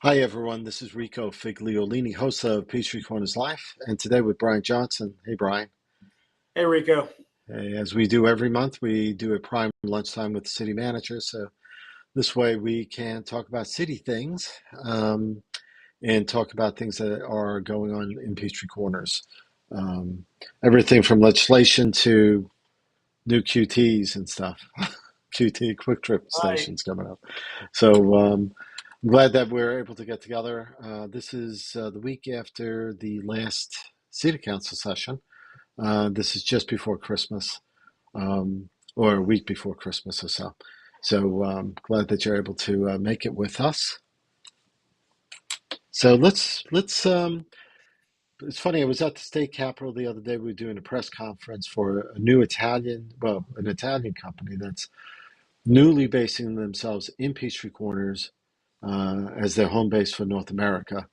Hi, everyone. This is Rico Figliolini, host of Peachtree Corners Live, and today with Brian Johnson. Hey, Brian. Hey Rico. Hey, as we do every month, we do a prime lunchtime with the city manager. So this way we can talk about city things and talk about things that are going on in Peachtree Corners. Um, Everything from legislation to new QTs and stuff. QT, quick trip Hi. stations coming up. So I'm glad that we're able to get together. This is the week after the last City Council session. This is just before Christmas, or a week before Christmas or so. So glad that you're able to make it with us. So let's. It's funny. I was at the state capitol the other day. We were doing a press conference for a new an Italian company that's newly basing themselves in Peachtree Corners as their home base for North America.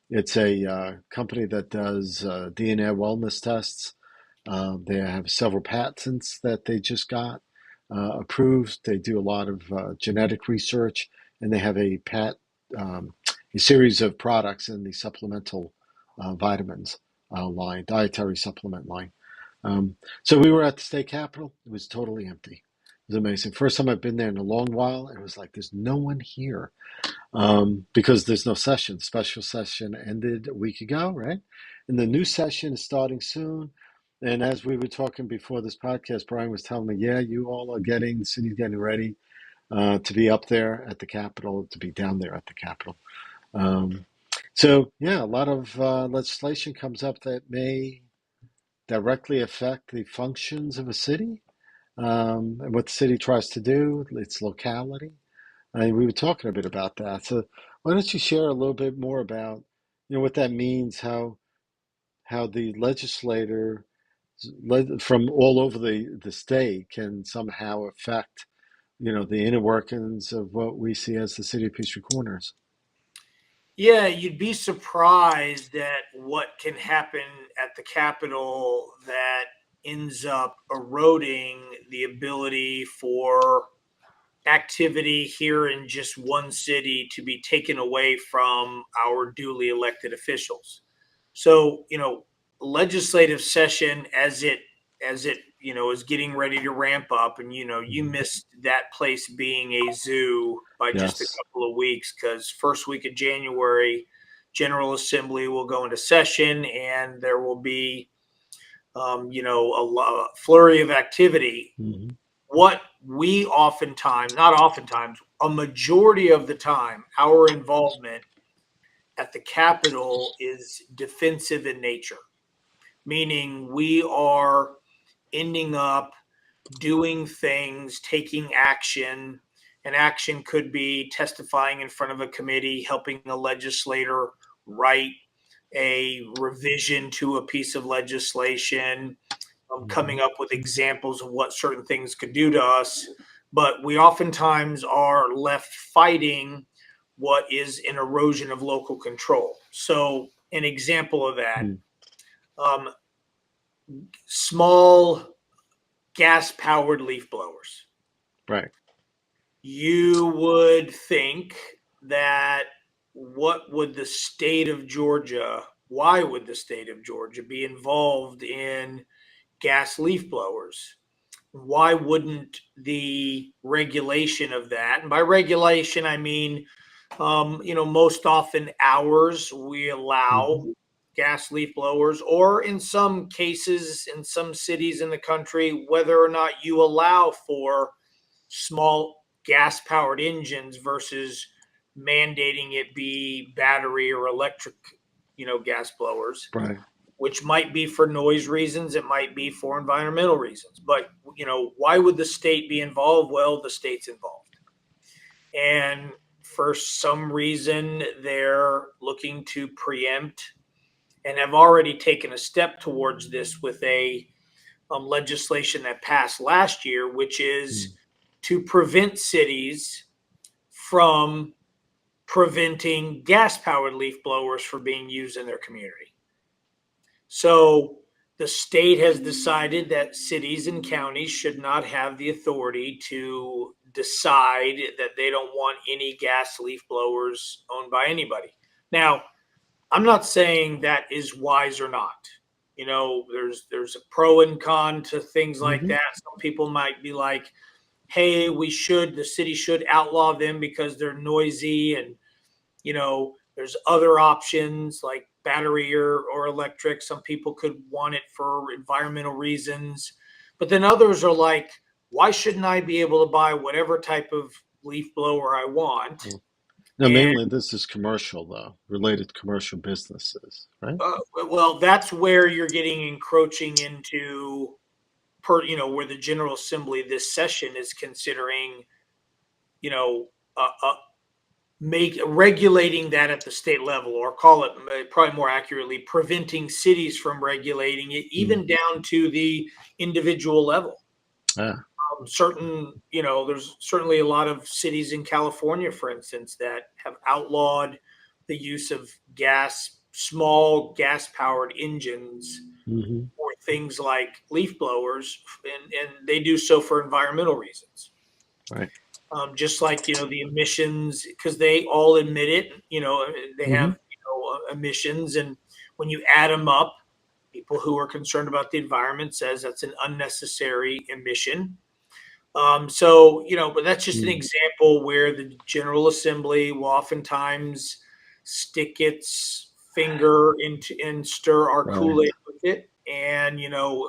It's a company that does DNA wellness tests. They have several patents that they just got approved. They do a lot of genetic research, and they have um, a series of products in the supplemental vitamins line, dietary supplement line. So we were at the state capitol. It was totally empty. It was amazing. First time I've been there in a long while. It was like there's no one here because there's no session. Special session ended a week ago, right? And the new session is starting soon. And as we were talking before this podcast, Brian was telling me, yeah, you all are the city's getting ready to be up there at the Capitol, to be down there at the Capitol. Um, so, yeah, a lot of legislation comes up that may directly affect the functions of a city and what the city tries to do, its locality. And we were talking a bit about that. So why don't you share a little bit more about, what that means, how the legislator from all over the state can somehow affect, the inner workings of what we see as the city of Peachtree Corners. Yeah, you'd be surprised at what can happen at the Capitol that ends up eroding the ability for activity here in just one city to be taken away from our duly elected officials. So, legislative session as it is getting ready to ramp up, and you Mhm. missed that place being a zoo by just a Yes. couple of weeks, because first week of January, General Assembly will go into session, and there will be a flurry of activity. Hmm. What we oftentimes, not oftentimes, a majority of the time, our involvement at the Capitol is defensive in nature, meaning we are ending up doing things, taking action. An action could be testifying in front of a committee, helping a legislator write a revision to a piece of legislation, Hmm. coming up with examples of what certain things could do to us. But we oftentimes are left fighting what is an erosion of local control. So, an example of that, Mm. um, small gas powered leaf blowers. Right. You would think that what would the state of Georgia, why would the state of Georgia be involved in gas leaf blowers? Why wouldn't the regulation of that, and by regulation I mean most often hours we allow Hmm. gas leaf blowers, or in some cases in some cities in the country, whether or not you allow for small gas powered engines versus mandating it be battery or electric, gas blowers, Right. which might be for noise reasons, it might be for environmental reasons. But, why would the state be involved? Well, the state's involved. And for some reason, they're looking to preempt and have already taken a step towards this with a legislation that passed last year, which is Mm. to prevent cities from preventing gas powered leaf blowers from being used in their community. So the state has decided that cities and counties should not have the authority to decide that they don't want any gas leaf blowers owned by anybody. Now, I'm not saying that is wise or not. There's a pro and con to things like Mm-hmm. that. Some people might be like, hey, the city should outlaw them because they're noisy, and there's other options like battery or electric. Some people could want it for environmental reasons, but then others are like, why shouldn't I be able to buy whatever type of leaf blower I want? Now, And mainly this is commercial, though, related to commercial businesses, right? well, that's where you're getting encroaching into where the General Assembly this session is considering, you know, make regulating that at the state level, or call it probably more accurately, preventing cities from regulating it, even down to the individual level. Ah, There's certainly a lot of cities in California, for instance, that have outlawed the use of small gas powered engines mm-hmm. for things like leaf blowers, and they do so for environmental reasons. Right. Just like the emissions, because they all admit it. They Mm-hmm. have emissions, and when you add them up, people who are concerned about the environment says that's an unnecessary emission. But that's just an example where the General Assembly will oftentimes stick its finger into and stir our Right. Kool-Aid with it. And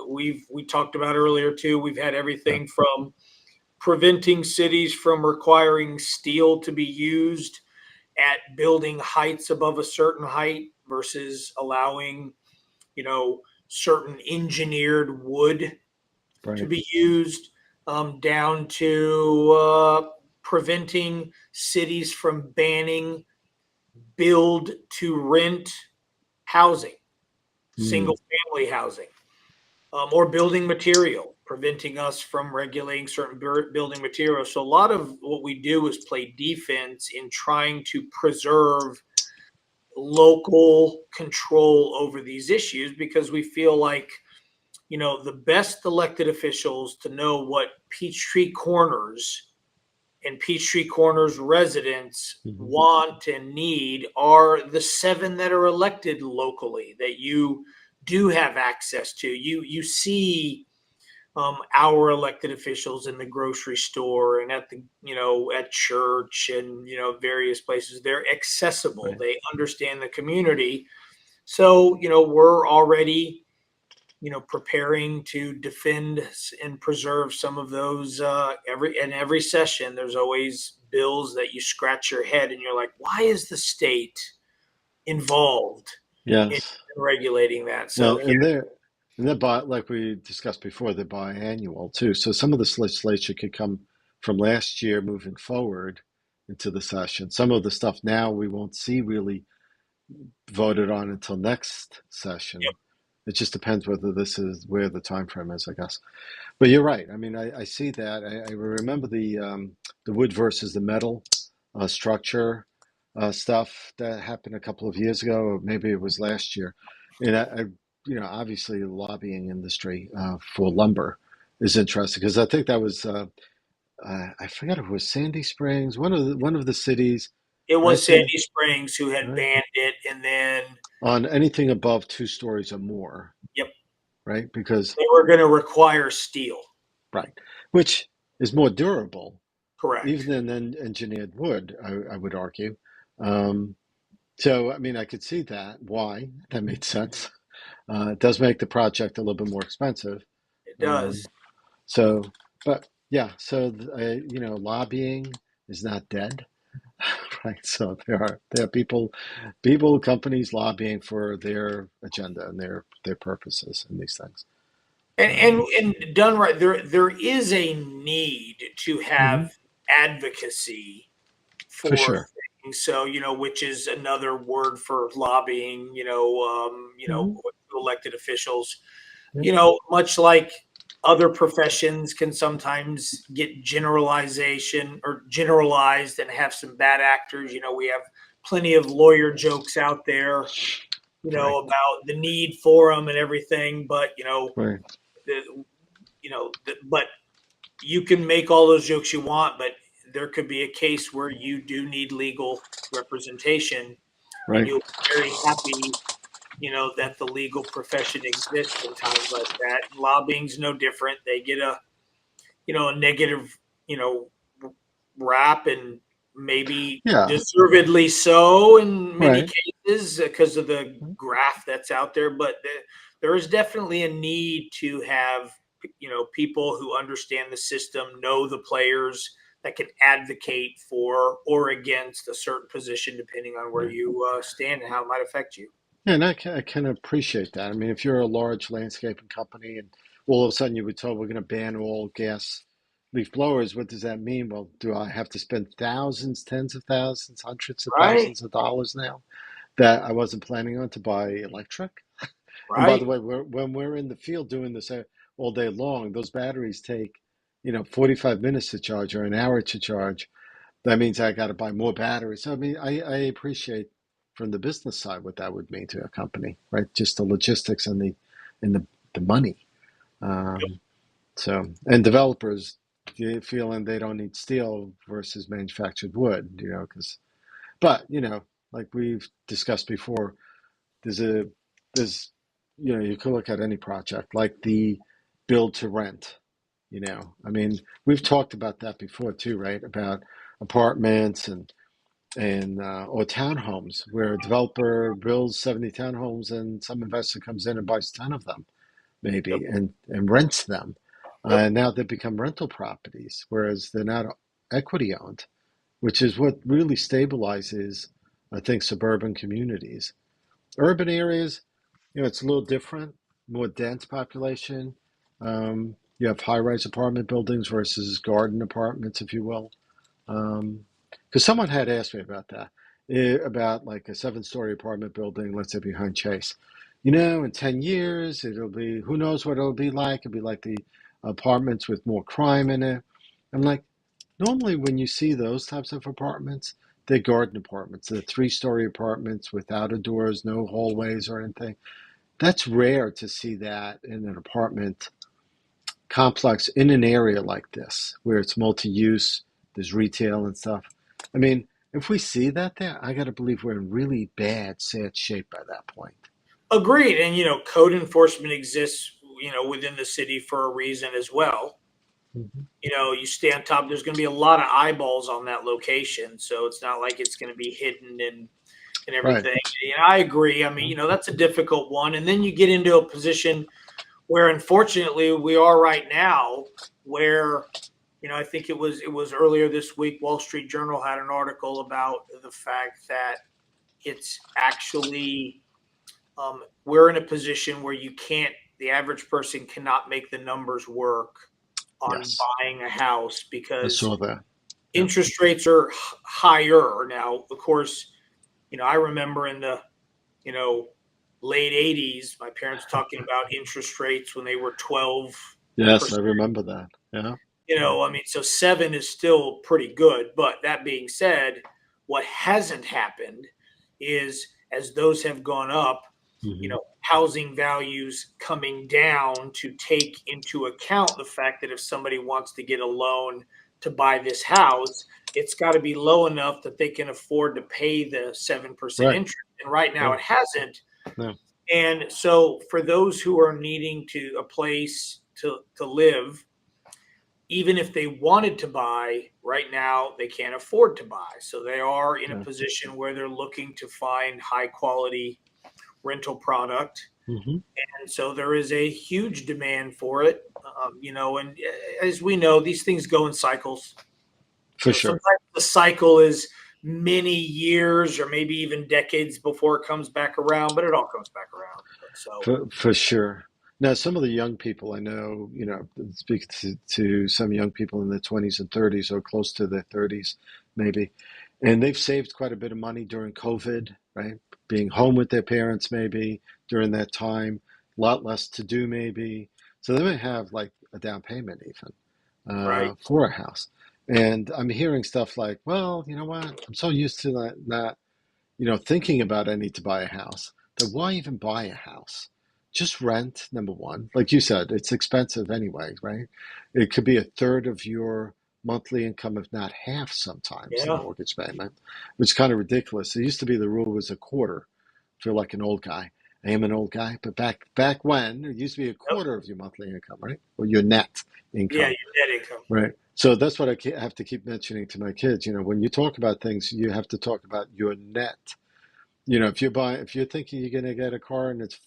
we talked about earlier too. We've had Yeah. everything from preventing cities from requiring steel to be used at building heights above a certain height versus allowing, certain engineered wood to Right. be used, down to preventing cities from banning build to rent housing, Mm. single family housing, or building material, preventing us from regulating certain building materials. So a lot of what we do is play defense in trying to preserve local control over these issues, because we feel like the best elected officials to know what Peachtree Corners and Peachtree Corners residents Mm-hmm. want and need are the 7 that are elected locally that you do have access to. You see our elected officials in the grocery store and at church and various places. They're accessible. Right. They understand the community. So we're already preparing to defend and preserve some of those. Every session, there's always bills that you scratch your head and you're like, why is the state involved in Yes. regulating that? Now, So and they're like we discussed before, they're biannual too. So some of this legislation could come from last year moving forward into the session. Some of the stuff now we won't see really voted on until next session. yep, It just depends whether this is where the time frame is, I guess. But you're right. I mean, I see that. I remember the wood versus the metal structure stuff that happened a couple of years ago, or maybe it was last year. And obviously, the lobbying industry for lumber is interesting because I think that was I forgot if it was Sandy Springs, one of the cities, it right, was Sandy, Sandy Springs who had right, banned it, and then on anything above 2 stories or more, yep, right? Because they were going to require steel. right, which is more durable even Correct. than engineered wood, I would argue. Um, so, I mean, I could see why that made sense. It does make the project a little bit more expensive. It does. Um, so, but yeah, so, lobbying is not dead, right? So there are people, companies lobbying for their agenda and their purposes and these things. And done right, there is a need to Mhm. have advocacy For for sure. things. So which is another word for lobbying. Hmm. Elected officials. Yeah. Much like other professions can sometimes get generalization or generalized and have some bad actors. We have plenty of lawyer jokes out there. Right. about the need for them and everything. But Right. the, but you can make all those jokes you want, but there could be a case where you do need legal representation, and Right. you'll be very happy, that the legal profession exists in times like that. Lobbying's no different. They get a negative, you know, rap, and maybe Yeah. deservedly so in many Right. cases because of the graph that's out there. But there is definitely a need to have, people who understand the system, know the players that can advocate for or against a certain position, depending on where Right. you stand and how it might affect you. Yeah, and I can appreciate that. I mean, if you're a large landscaping company and all of a sudden you were told we're going to ban all gas leaf blowers, what does that mean? Well, do I have to spend thousands, tens of thousands, hundreds of Right, thousands of dollars now that I wasn't planning on to buy electric? And by the right. way, when we're in the field doing this all day long, those batteries take, 45 minutes to charge or an hour to charge. That means I got to buy more batteries. So, I mean, I appreciate from the business side what that would mean to a company, right? Just the logistics and the money. Um, and developers feeling they don't need steel versus manufactured wood, but, like we've discussed before, there's a, there's, you can look at any project like the build to rent, I mean, we've talked about that before too, right? About apartments and or townhomes where a developer builds 70 townhomes and some investor comes in and buys 10 of them Yep, maybe and rents them. yep. And now they become rental properties, whereas they're not equity owned, which is what really stabilizes, I think, suburban communities. Urban areas, it's a little different, more dense population. You have high-rise apartment buildings versus garden apartments, if you will. Because someone had asked me about that, about like a seven-story apartment building, let's say behind Chase. In 10 years, it'll be, who knows what it'll be like? It'll be like the apartments with more crime in it. I'm like, normally when you see those types of apartments, they're garden apartments. They're three-story apartments without a doors, no hallways or anything. That's rare to see that in an apartment complex in an area like this where it's multi-use, there's retail and stuff. I mean, if we see that there, I got to believe we're in really bad, sad shape by that point. Agreed. And code enforcement exists, within the city for a reason as well. Mm-hmm. You stay on top. There's going to be a lot of eyeballs on that location, so it's not like it's going to be hidden and Right. everything. I agree. I mean, that's a difficult one. And then you get into a position where, unfortunately, we are right now, where I think it was earlier this week. Wall Street Journal had an article about the fact that it's actually we're in a position where the average person cannot make the numbers work on Yes. buying a house I because saw that. Yeah. interest rates are higher now. Of course, I remember in the you know late 80s, my parents talking about interest rates when they were 12%. Yes, I remember that. Yeah. I mean, so 7 is still pretty good. But that being said, what hasn't happened is, as those have gone up, Mm-hmm. housing values coming down to take into account the fact that if somebody wants to get a loan to buy this house, it's got to be low enough that they can afford to pay the 7% Right. interest. And right now Right. it hasn't. No. And so for those who are needing a place to live, even if they wanted to buy right now, they can't afford to buy. So they are in a No. position where they're looking to find high quality rental product. Mm-hmm. And so there is a huge demand for it. And as we know, these things go in cycles. For sure. Sometimes the cycle is many years or maybe even decades before it comes back around, but it all comes back around. So, For sure. Now, some of the young people I know, speak to some young people in their 20s and 30s or close to their 30s, maybe, and they've saved quite a bit of money during COVID, right? Being home with their parents, maybe during that time, a lot less to do, maybe. So they may have like a down payment even right. for a house. And I'm hearing stuff like, well, you know what? I'm so used to not thinking about I need to buy a house that why even buy a house? Just rent, number one. Like you said, it's expensive anyway, right? It could be a third of your monthly income, if not half sometimes, the Yeah. mortgage payment, which is kind of ridiculous. It used to be the rule was a quarter. I feel like an old guy. I am an old guy, but back when it used to be a Yep. quarter of your monthly income, right? Or your net Yeah, income, your net income. right? So that's what I have to keep mentioning to my kids. When you talk about things, you have to talk about your net. If you're thinking you're going to get a car and it's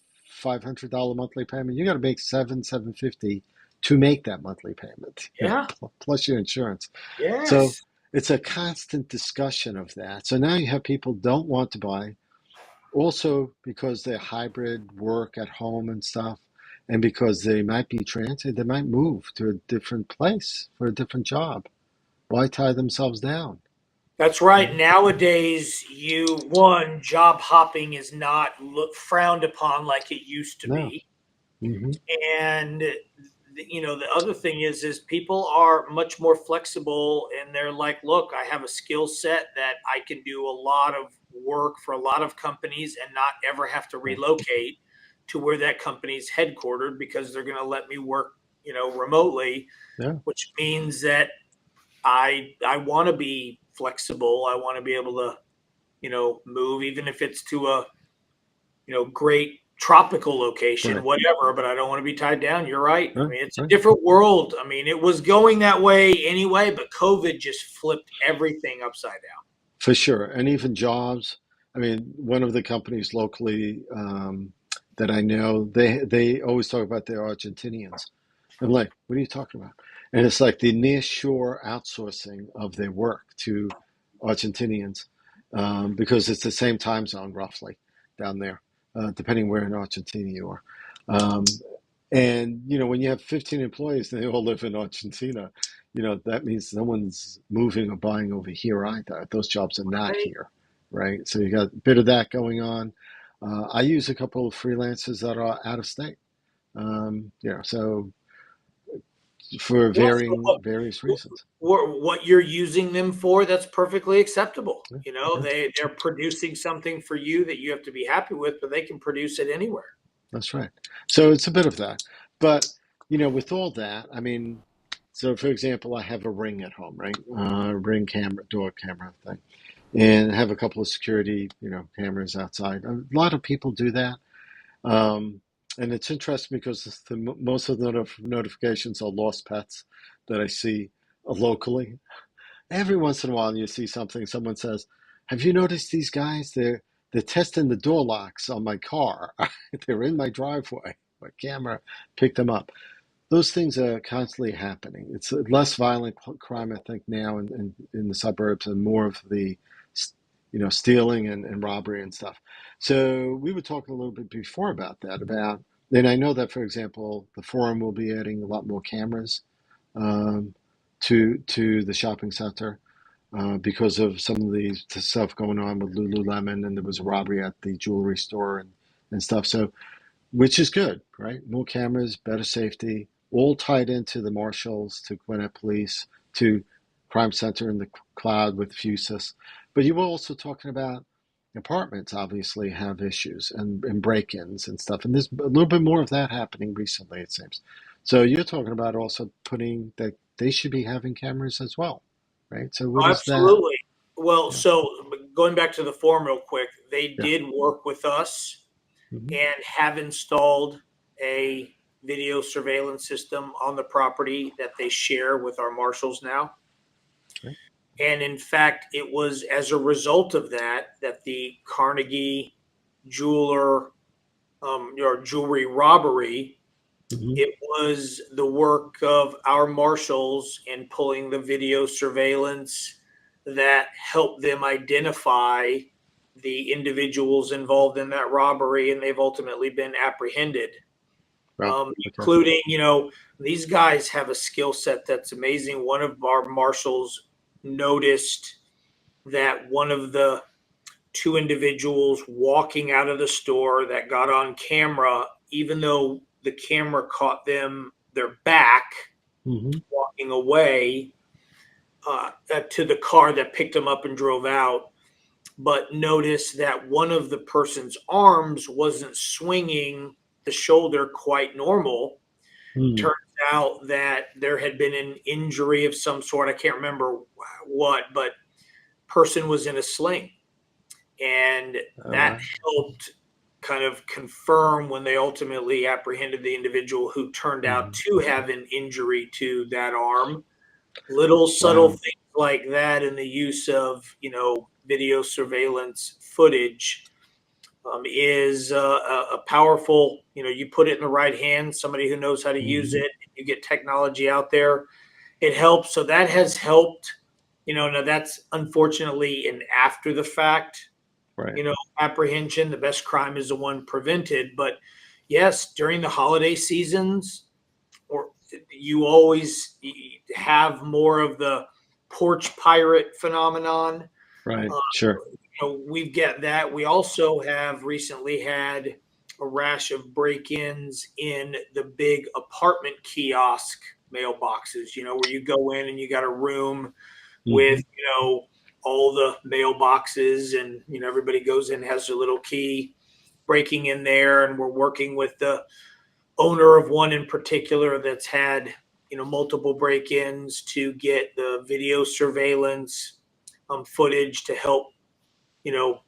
$500 monthly payment, you got to make 750 to make that monthly payment. Yeah. Plus your insurance. So Yes. it's a constant discussion of that. So now you have people don't want to buy, also because they're hybrid work at home and stuff, and because they might be transit, they might move to a different place for a different job. Why tie themselves down? That's right. Right? Nowadays, job hopping is not frowned upon like it used to No. be. Hmm. And the other thing is people are much more flexible, and they're like, look, I have a skill set that I can do a lot of work for a lot of companies and not ever have to Right. relocate to where that company's headquartered, because they're going to let me work remotely, Yeah. which means that I want to be flexible. I want to be able to move, even if it's to a great tropical location, Right. whatever, but I don't want to be tied down. You're right. I Right. mean, it's a Right. different world. I mean, it was going that way anyway, but COVID just flipped everything upside down. For sure. And even jobs. I mean, one of the companies locally that I know, they always talk about their Argentinians. I'm like, what are you talking about? And it's like the near shore outsourcing of their work to Argentinians, because it's the same time zone roughly down there, depending where in Argentina you are. Um, and when you have 15 employees and they all live in Argentina, that means no one's moving or buying over here either. Those jobs are not Right? here, right? So you got a bit of that going on. I use a couple of freelancers that are out of state. So for Yeah. varying various So, reasons. what you're using them for, that's perfectly acceptable. Yeah, yeah, They're producing something for you that you have to be happy with, but they can produce it anywhere. that's right. So it's a bit of that. But, with all that, I mean, so for example, I have a Ring at home, right? Ring camera, door camera thing. And I have a couple of security, cameras outside. A lot of people do that. Um, and it's interesting because most of the notifications are lost pets that I see locally. Every once in a while, you see something. Someone says, "Have you noticed these guys? They're testing the door locks on my car. They're in my driveway. My camera picked them up." Those things are constantly happening. It's a less violent crime, I think, now in the suburbs, and more of the, stealing and robbery and stuff. So we were talking a little bit before about that. And I know that, for example, the forum will be adding a lot more cameras um, to the shopping center, because of some of the stuff going on with Lululemon, and there was a robbery at the jewelry store and stuff. So, which is good, right? More cameras, better safety, all tied into the marshals, to Gwinnett Police, to Crime Center in the cloud with Fusus. But you were also talking about apartments obviously have issues and break-ins and stuff. And there's a little bit more of that happening recently, it seems. So you're talking about also putting that they should be having cameras as well, right? So what Oh, is that? absolutely. Well, Yeah, so going back to the form real quick, they yeah. did work with us Hmm. and have installed a video surveillance system on the property that they share with our marshals now. Right. And in fact, it was as a result of that the Carnegie jeweler or jewelry robbery, Hmm. it was the work of our marshals in pulling the video surveillance that helped them identify the individuals involved in that robbery, and they've ultimately been apprehended. Well, okay. Including, these guys have a skill set that's amazing. One of our marshals noticed that one of the two individuals walking out of the store that got on camera, even though the camera caught their back Hmm. walking away to the car that picked them up and drove out. but noticed that one of the person's arms wasn't swinging the shoulder quite normal. Mm. Turns out that there had been an injury of some sort. I can't remember what, but person was in a sling. And Oh, that wow. helped kind of confirm when they ultimately apprehended the individual who turned out Hmm. to have an injury to that arm. Little subtle Wow. things like that and the use of, video surveillance footage is a powerful, you put it in the right hands, somebody who knows how to use Hmm. it, you get technology out there, it helps. So that has helped, now that's unfortunately an after the fact, Right. apprehension. The best crime is the one prevented. But yes, during the holiday seasons, or you always have more of the porch pirate phenomenon. Right. Uh, Sure. we get that. We also have recently had a rash of break-ins in the big apartment kiosk mailboxes, where you go in and you got a room with, Hmm. all the mailboxes, and, everybody goes in, has their little key, breaking in there. And we're working with the owner of one in particular that's had, multiple break-ins to get the video surveillance footage to help,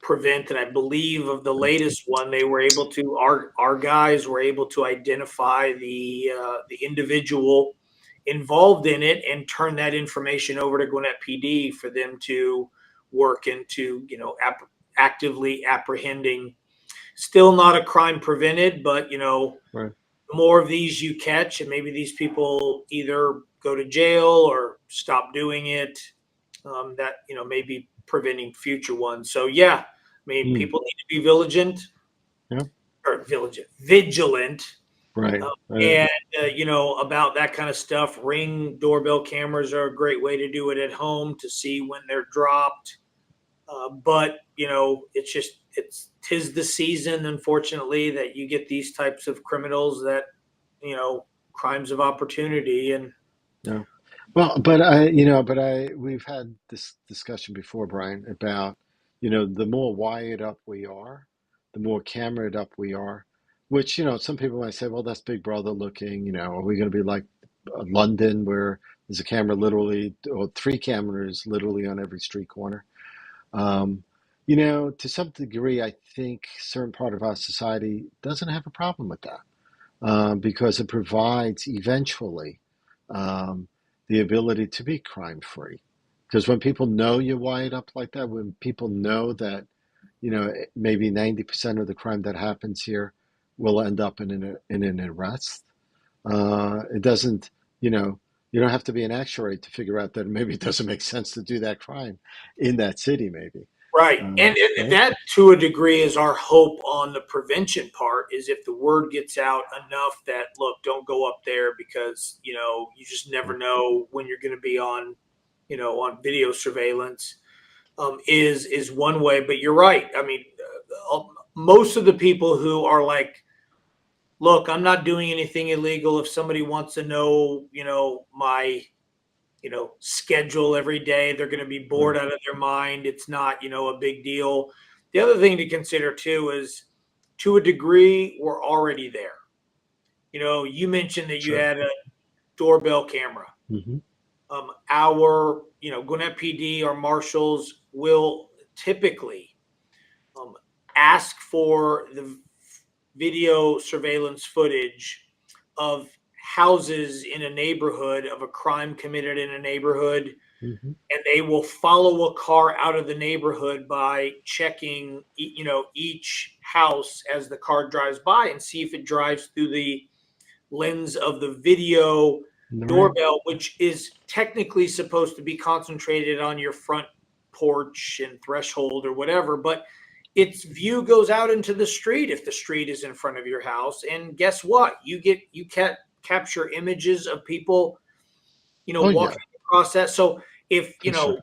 prevent. And I believe of the latest one, they were able to, our guys were able to identify the individual involved in it and turn that information over to Gwinnett PD for them to work into, actively apprehending. Still not a crime prevented, but, Right. the more of these you catch, and maybe these people either go to jail or stop doing it, that, maybe preventing future ones. So yeah, I mean, Mm. people need to be vigilant, Yeah. or vigilant, Right. uh, and about that kind of stuff. Ring doorbell cameras are a great way to do it at home to see when they're dropped. But it's just tis the season, unfortunately, that you get these types of criminals that, crimes of opportunity. And Yeah. Well, but we've had this discussion before, Brian, about, the more wired up we are, the more camered up we are, which, some people might say, well, that's Big Brother looking, are we going to be like London where there's a camera literally, or three cameras literally on every street corner? Um, to some degree, I think certain part of our society doesn't have a problem with that, because it provides eventually, um, the ability to be crime free. Because when people know you're wired up like that, when people know that, maybe 90% of the crime that happens here will end up in an arrest, it doesn't, you don't have to be an actuary to figure out that maybe it doesn't make sense to do that crime in that city, maybe. right, and Right? that to a degree is our hope on the prevention part. Is if the word gets out enough that, look, don't go up there, because you just never know when you're going to be on, on video surveillance. Is one way. But you're right. I mean, most of the people who are like, look, I'm not doing anything illegal. If somebody wants to know, my, schedule every day, they're going to be bored Right. out of their mind. It's not, a big deal. The other thing to consider too is, to a degree, we're already there. You mentioned that you Sure. had a doorbell camera. Hmm. Our, Gwinnett PD, our marshals will typically um, ask for the video surveillance footage of houses in a neighborhood, of a crime committed in a neighborhood, Hmm. and they will follow a car out of the neighborhood by checking, each house as the car drives by, and see if it drives through the lens of the video Right. doorbell, which is technically supposed to be concentrated on your front porch and threshold or whatever, but its view goes out into the street if the street is in front of your house. And guess what? You can capture images of people, Oh, yeah, walking across that. So if, for sure.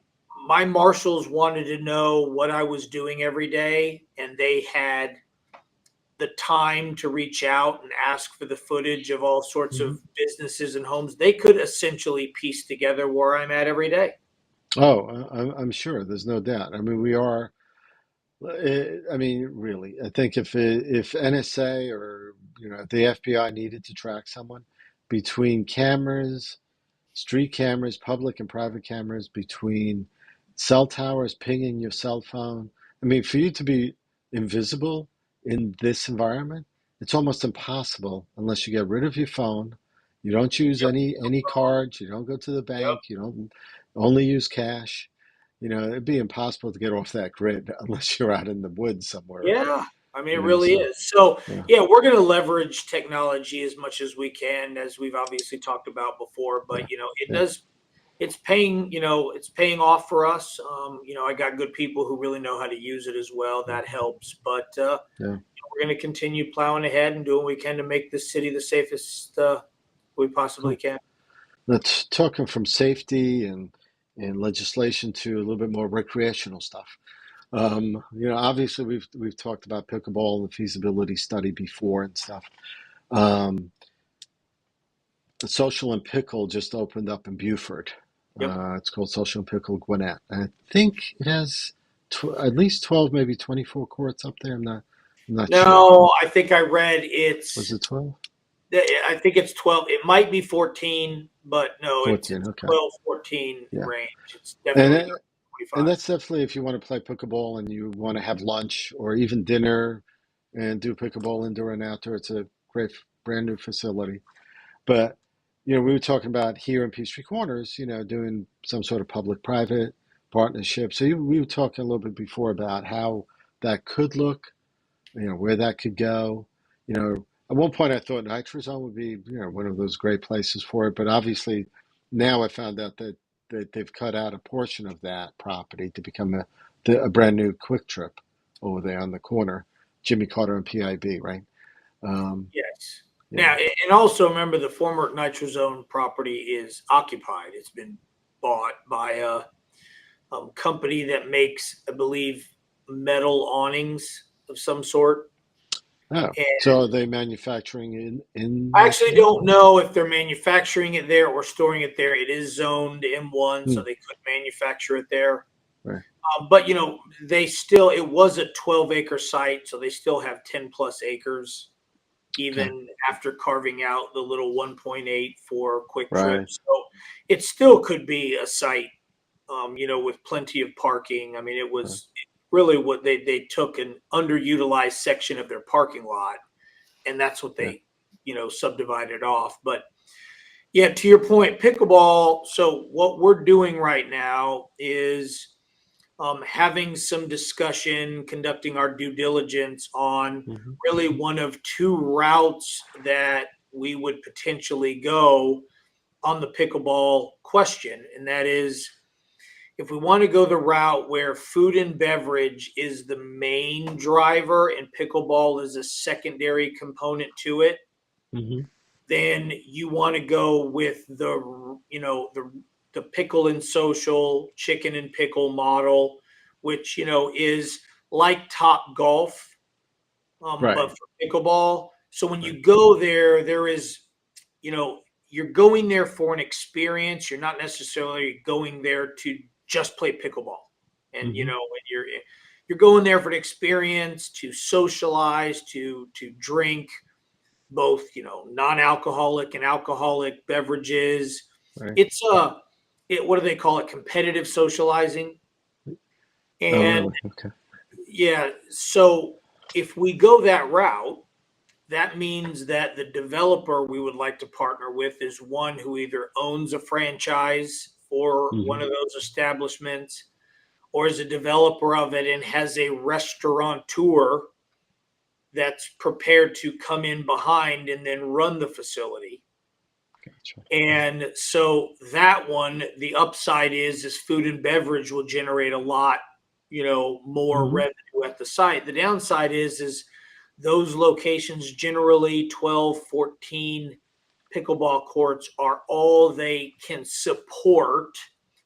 my marshals wanted to know what I was doing every day, and they had the time to reach out and ask for the footage of all sorts Hmm. of businesses and homes, they could essentially piece together where I'm at every day. Oh, I'm sure. There's no doubt. I mean, we are. I mean, really, I think if NSA or the FBI needed to track someone between cameras, street cameras, public and private cameras, between cell towers pinging your cell phone. I mean, for you to be invisible in this environment, it's almost impossible unless you get rid of your phone. You don't use Yep. any cards. You don't go to the Yep. bank. You don't only use cash. It'd be impossible to get off that grid unless you're out in the woods somewhere. Yeah. I mean, it really So is. So, yeah, yeah, we're going to leverage technology as much as we can, as we've obviously talked about before. But yeah, it yeah, does. It's paying. It's paying off for us. I got good people who really know how to use it as well. yeah, That helps. But yeah. we're going to continue plowing ahead and doing what we can to make this city the safest we possibly Cool. can. That's talking from safety and legislation to a little bit more recreational stuff. Obviously we've talked about pickleball and the feasibility study before and stuff. Um, the Social and Pickle just opened up in Buford. Yep. It's called Social and Pickle Gwinnett. And I think it has at least 12, maybe 24 courts up there. I'm not sure. No, I think I read Was it's. it 12? I think it's 12. It might be 14, but no, it's 14. it's Okay. 12, 14 Yeah. range. It's And definitely not And 25. that's definitely if you want to play pickleball and you want to have lunch or even dinner and do pickleball indoor and outdoor. It's a great brand new facility. But we were talking about here in Peachtree Corners, doing some sort of public-private partnership. So we were talking a little bit before about how that could look, where that could go. At one point I thought Nitrozone would be, one of those great places for it. But obviously now I found out that they've cut out a portion of that property to become a brand new Quick Trip over there on the corner, Jimmy Carter and PIB, right? Um, Yes. Now, yeah. and also remember the former Nitrozone property is occupied. It's been bought by a company that makes, I believe, metal awnings of some sort. Oh, so are And they manufacturing in I that actually there? don't know if they're manufacturing it there or storing it there. It is zoned M1, Hmm. so they could manufacture it there. Right. But it was a 12-acre site, so they still have 10 plus acres, Okay. even after carving out the little 1.8 for Quick Trip. Right. So it still could be a site, with plenty of parking. I mean, it Right. was really what they took an underutilized section of their parking lot, and that's what Yeah. they, subdivided off. But yeah, to your point, pickleball. So what we're doing right now is having some discussion, conducting our due diligence on Hmm. really one of two routes that we would potentially go on the pickleball question. And that is if we want to go the route where food and beverage is the main driver and pickleball is a secondary component to it, Hmm. then you want to go with the pickle and social chicken and pickle model, which is like Top Golf, but Right. for pickleball. So when Right. you go there, there is you know you're going there for an experience. You're not necessarily going there to just play pickleball, and Hmm. when you're going there for an experience to socialize, to drink both non-alcoholic and alcoholic beverages. Right. It's what do they call it, competitive socializing. Oh, And really? Okay. yeah, so if we go that route, that means that the developer we would like to partner with is one who either owns a franchise for one Hmm. of those establishments or is a developer of it and has a restaurateur that's prepared to come in behind and then run the facility. Gotcha. And so that one, the upside is food and beverage will generate a lot, more Hmm. revenue at the site. The downside is those locations, generally 12, 14 pickleball courts, are all they can support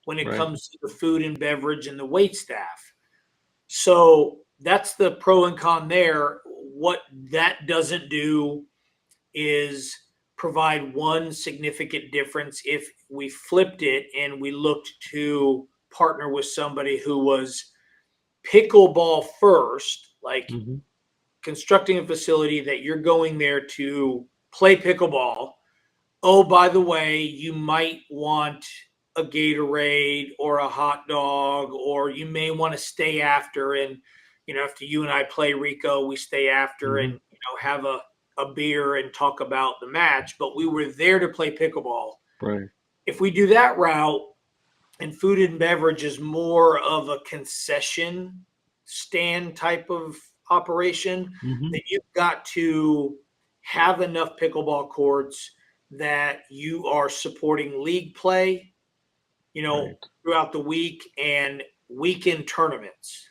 when it Right. comes to the food and beverage and the wait staff. So that's the pro and con there. What that doesn't do is provide one significant difference. If we flipped it and we looked to partner with somebody who was pickleball first, like Hmm. constructing a facility that you're going there to play pickleball. Oh, by the way, you might want a Gatorade or a hot dog, or you may want to stay after. And, after you and I play Rico, we stay after and, Hmm. have a beer and talk about the match. But we were there to play pickleball. Right. If we do that route, and food and beverage is more of a concession stand type of operation, Hmm. then you've got to have enough pickleball courts that you are supporting league play, Right. throughout the week and weekend tournaments.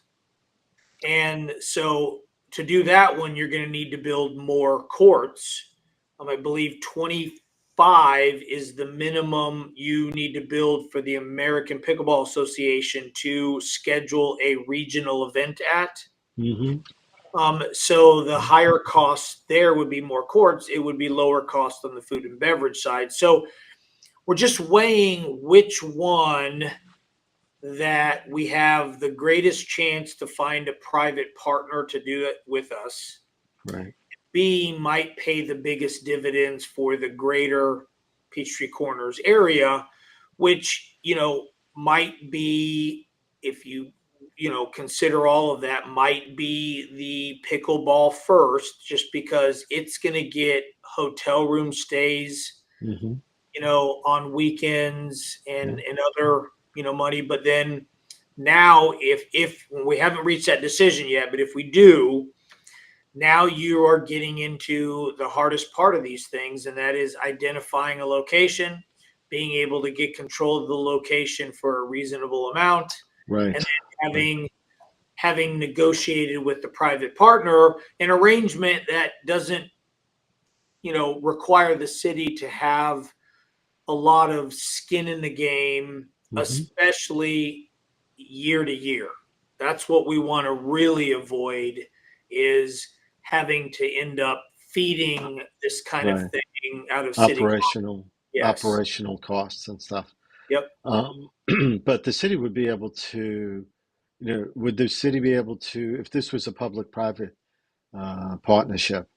And so to do that one, you're going to need to build more courts. I believe 25 is the minimum you need to build for the American Pickleball Association to schedule a regional event at. Hmm. So the higher cost there would be more courts. It would be lower cost on the food and beverage side. So we're just weighing which one that we have the greatest chance to find a private partner to do it with us. Right. B, might pay the biggest dividends for the greater Peachtree Corners area, which, might be, if consider all of that, might be the pickleball first, just because it's going to get hotel room stays, Hmm. on weekends Yeah. and other, money. But then now, if we haven't reached that decision yet, but if we do, now you are getting into the hardest part of these things, and that is identifying a location, being able to get control of the location for a reasonable amount, and Right. then Right. having negotiated with the private partner an arrangement that doesn't, require the city to have a lot of skin in the game, Hmm. especially year to year. That's what we want to really avoid, is having to end up feeding this kind of Right. thing out of city. Operational Yes. operational costs and stuff. Yep. Um, but the city would be able to, would the city be able to, if this was a public-private partnership?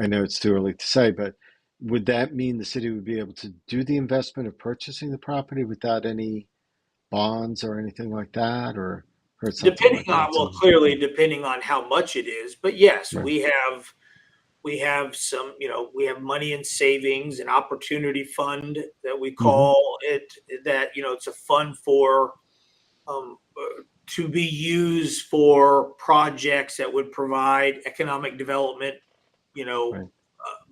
I know it's too early to say, but would that mean the city would be able to do the investment of purchasing the property without any bonds or anything like that, or heard something Depending like on, that well, somewhere? clearly depending on how much it is, but yes, Right. we have some, we have money in savings, an opportunity fund that we Hmm. call it, that, it's a fund for, to be used for projects that would provide economic development, Right.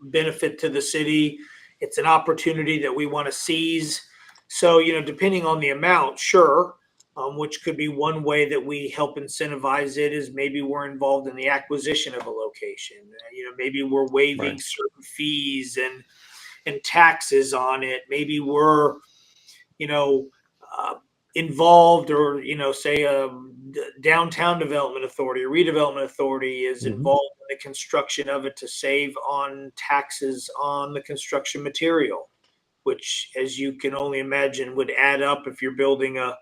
benefit to the city. It's an opportunity that we want to seize. So, depending on the amount, sure, which could be one way that we help incentivize it, is maybe we're involved in the acquisition of a location. Maybe we're waiving Right. certain fees and taxes on it. Maybe we're, you know, uh, involved, or, say a downtown development authority or redevelopment authority is Hmm. involved in the construction of it to save on taxes on the construction material, which, as you can only imagine, would add up. If you're building a,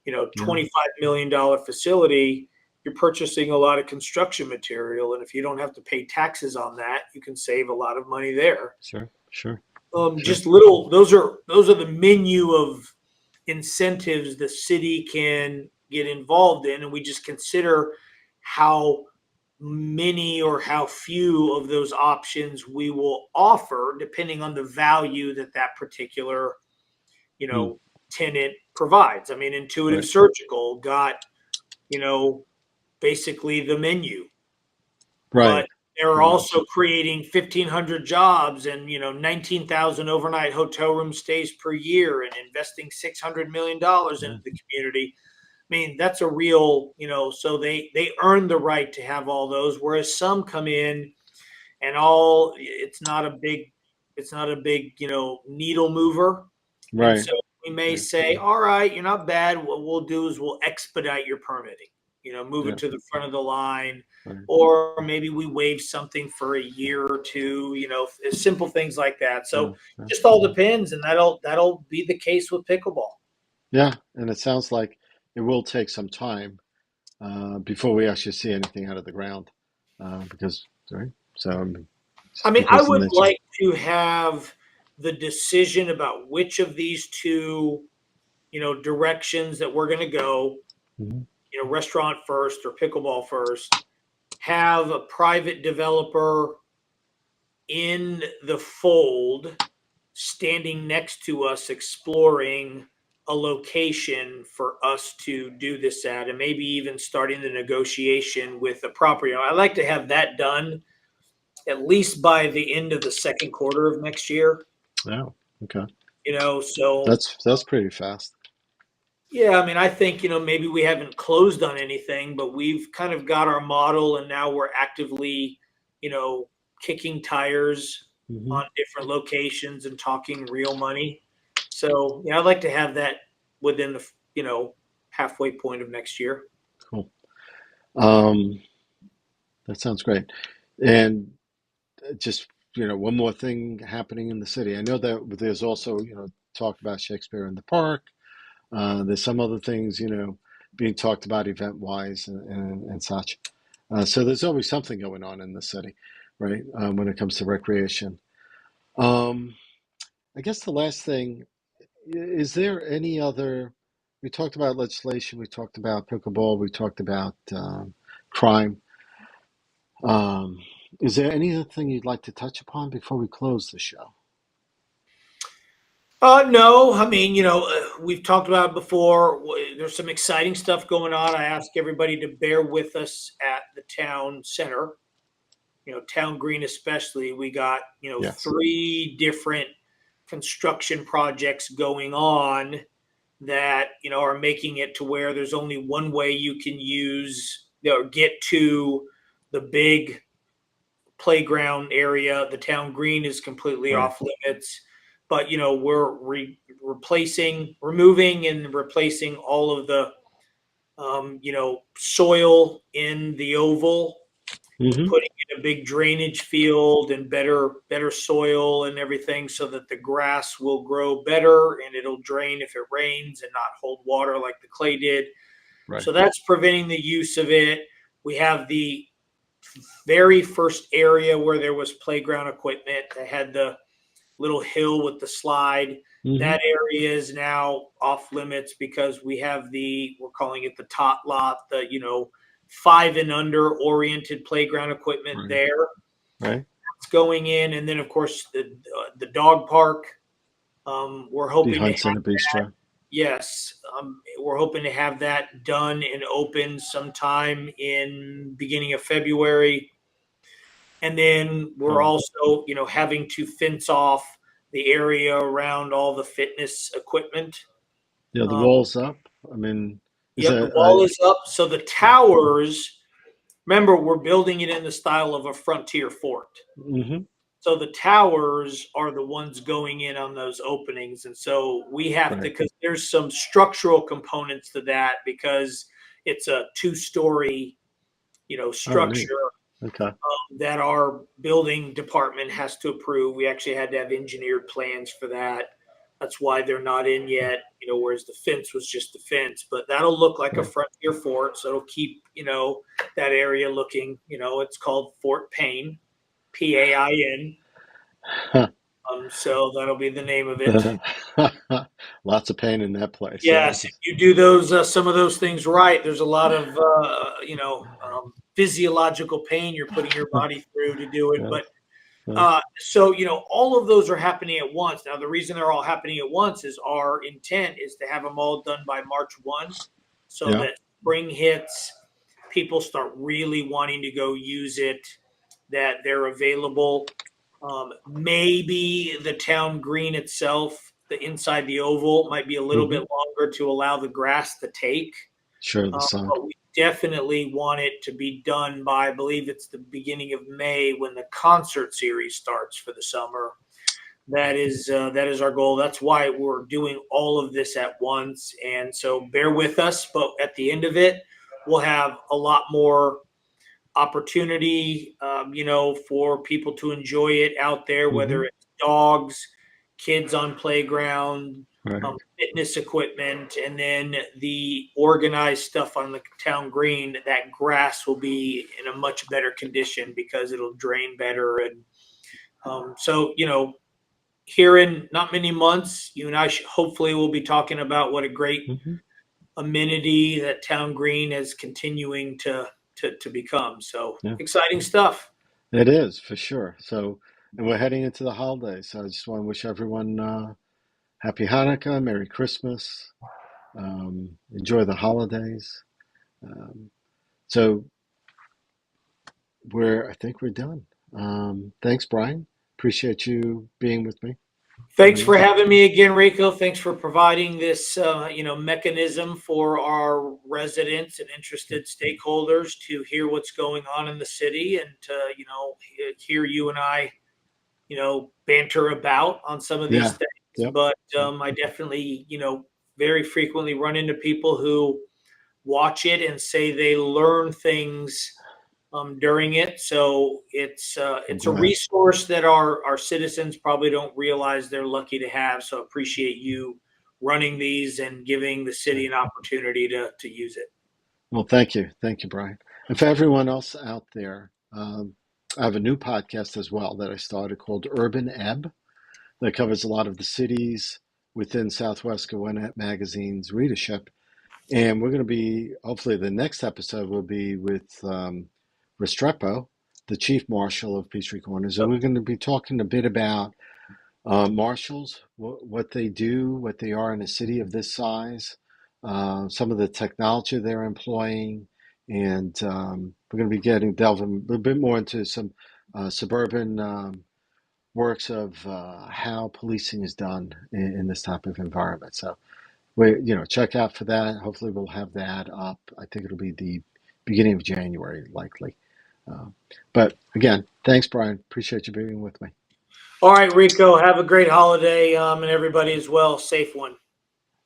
Yeah. $25 million facility, you're purchasing a lot of construction material, and if you don't have to pay taxes on that, you can save a lot of money there. Sure. Sure. Sure. Just little, those are the menu of incentives the city can get involved in, and we just consider how many or how few of those options we will offer, depending on the value that that particular, you Hmm. know tenant provides. I mean, Intuitive Right. Surgical got, you know basically the menu, but Right. they're Right. also creating 1,500 jobs and, 19,000 overnight hotel room stays per year, and investing $600 million Yeah. into the community. I mean, that's a real, so they earn the right to have all those, whereas some come in and it's not a big, needle mover. And Right. so we may Right. say, all right, you're not bad. What we'll do is we'll expedite your permitting, move it Yeah. to the front of the line, Right. or maybe we waive something for a year or two, simple things like that. Yeah. So Yeah. just all depends. And that'll be the case with pickleball. Yeah. And it sounds like it will take some time before we actually see anything out of the ground, because right. So I mean, I because of would nature. like to have the decision about which of these two, directions that we're going to go, Hmm. restaurant first or pickleball first, have a private developer in the fold standing next to us exploring a location for us to do this at, and maybe even starting the negotiation with the property. I'd like to have that done at least by the end of the second quarter of next year. Oh, okay. So That's pretty fast. yeah, I mean, I think, maybe we haven't closed on anything, but we've kind of got our model and now we're actively, you know, kicking tires Hmm. on different locations and talking real money. So, yeah, I'd like to have that within the, halfway point of next year. Cool. Um, that sounds great. And just one more thing happening in the city. I know that there's also talk about Shakespeare in the Park. There's some other things being talked about event wise and such. So there's always something going on in the city, right? When it comes to recreation. Um, I guess the last thing is there any other? We talked about legislation. We talked about pickleball. We talked about crime. Um, is there anything you'd like to touch upon before we close the show? No, I mean, we've talked about it before. There's some exciting stuff going on. I ask everybody to bear with us at the town center, town green especially. We got, Yes. three different construction projects going on that, are making it to where there's only one way you can use or get to the big playground area. The town green is completely Right. off limits, but we're removing and replacing all of the soil in the oval, Hmm. putting in a big drainage field and better soil and everything so that the grass will grow better and it'll drain if it rains and not hold water like the clay did. Right. So that's preventing the use of it. We have the very first area where there was playground equipment that had the little hill with the slide. Hmm. That area is now off limits because we're calling it the tot lot, the, 5 and under oriented playground equipment Right. there. Right. It's going in. And then, of course, the dog park. We're hoping to Behind have, Center Bistro. yes, we're hoping to have that done and open sometime in beginning of February. And then we're Oh, also, having to fence off the area around all the fitness equipment. yeah. The Um, wall's up. I mean, is yep, the that wall is up. So the towers, remember, we're building it in the style of a frontier fort. mm-hmm. So the towers are the ones going in on those openings. And so we have to, Right. because there's some structural components to that because it's a 2-story, Oh, neat. structure Okay. that our building department has to approve. We actually had to have engineered plans for that. That's why they're not in yet, whereas the fence was just the fence. But that'll look like a Right. frontier fort. So it'll keep, that area looking, it's called Fort Payne, Pain. So that'll be the name of it. Lots of pain in that place. Yeah. Yes, if you do those some of those things right, there's a lot of physiological pain you're putting your body through to do it. Yes. But Yes. so all of those are happening at once. Now the reason they're all happening at once is our intent is to have them all done by March 1, so Yeah. that spring hits, people start really wanting to go use it, that they're available. Maybe the town green itself, the inside the oval, might be a little Hmm. bit longer to allow the grass to take. Sure. The sun. But we definitely want it to be done by, I believe it's the beginning of May when the concert series starts for the summer. That is our goal. That's why we're doing all of this at once. And so bear with us, but at the end of it, we'll have a lot more opportunity, for people to enjoy it out there, whether Hmm. it's dogs, kids on playground, Right. fitness equipment, and then the organized stuff on the town green, that grass will be in a much better condition because it'll drain better. And so, here in not many months, you and I hopefully will be talking about what a great Hmm. amenity that town green is continuing to become. So Yeah, exciting stuff. it is for sure. So, and we're heading into the holidays. So I just want to wish everyone happy Hanukkah, Merry Christmas, enjoy the holidays. Um, so I think we're done. Thanks, Brian. Appreciate you being with me Thanks on for this. having me again, Rico. Thanks for providing this, mechanism for our residents and interested stakeholders to hear what's going on in the city and to, hear you and I, banter about on some of these Yeah. things. Yep. But I definitely, very frequently run into people who watch it and say they learn things during it. So I'm it's a glad. resource that our citizens probably don't realize they're lucky to have. So appreciate you running these and giving the city an opportunity to use it. Well, thank you. Thank you, Brian. And for everyone else out there, I have a new podcast as well that I started called Urban Ebb that covers a lot of the cities within Southwest Gwinnett Magazine's readership. And we're going to be, hopefully, the next episode will be with Restrepo, the chief marshal of Peachtree Corners. And we're going to be talking a bit about marshals, what they do, what they are in a city of this size, some of the technology they're employing, and we're going to be delving a little bit more into some suburban works of how policing is done in this type of environment. So check out for that. Hopefully, we'll have that up. I think it'll be the beginning of January, likely. Uh, but again, thanks, Brian. Appreciate you being with me. All right, Rico, have a great holiday, and everybody as well. Safe one.